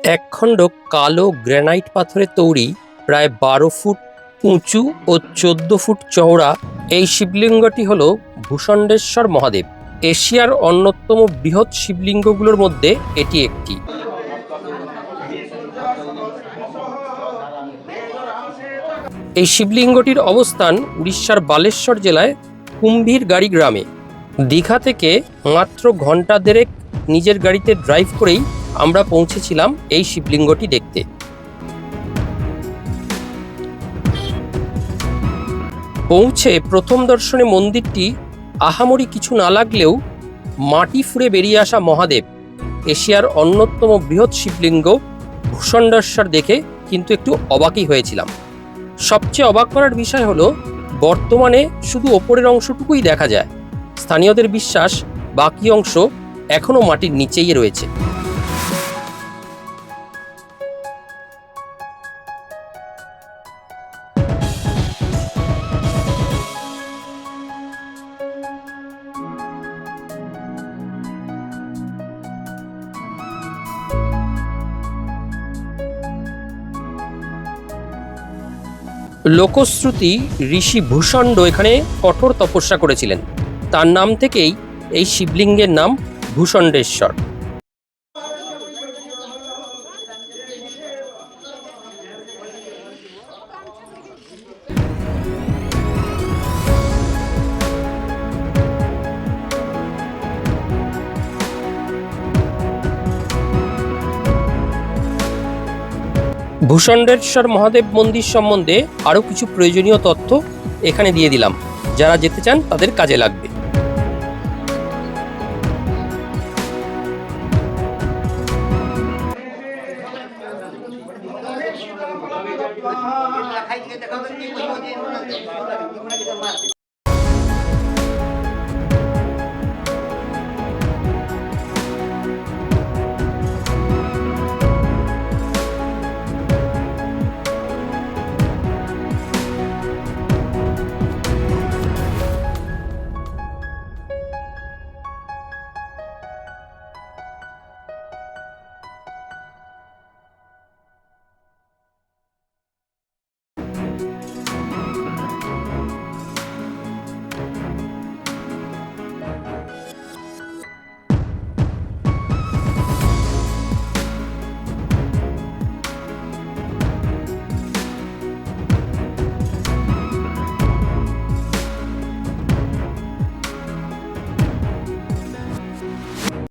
একখণ্ড কালো গ্রানাইট পাথরের তৈরি প্রায় 12 ফুট উঁচু ও 14 ফুট চওড়া এই শিবলিঙ্গটি হল ভূষণ্ডেশ্বর মহাদেব। এশিয়ার অন্যতম বৃহৎ শিবলিঙ্গগুলোর মধ্যে এটি একটি। এই শিবলিঙ্গটির অবস্থান উড়িষ্যার বালেশ্বর জেলায় কুম্ভীরগাড়ি গ্রামে। দীঘা থেকে মাত্র ঘন্টা দেড়েক নিজের গাড়িতে ড্রাইভ করেই আমরা পৌঁছেছিলাম এই শিবলিঙ্গটি দেখতে। পৌঁছে প্রথম দর্শনে মন্দিরটি আহামরি কিছু না লাগলেও মাটি ফুঁড়ে বেরিয়ে আসা মহাদেব, এশিয়ার অন্যতম বৃহৎ শিবলিঙ্গ ভূষণ্ডেশ্বর দেখে কিন্তু একটু অবাকই হয়েছিলাম। সবচেয়ে অবাক করার বিষয় হলো বর্তমানে শুধু ওপরের অংশটুকুই দেখা যায়। স্থানীয়দের বিশ্বাস বাকি অংশ এখনো মাটির নিচেই রয়েছে। লোকশ্রুতি ঋষি ভূষণ্ড এখানে কঠোর তপস্যা করেছিলেন। তার নাম থেকেই এই শিবলিঙ্গের নাম ভূষণ্ডেশ্বর। ভূষণ্ডেশ্বর মহাদেব মন্দির সম্বন্ধে আরও কিছু প্রয়োজনীয় তথ্য এখানে দিয়ে দিলাম, যারা যেতে চান তাদের কাজে লাগবে।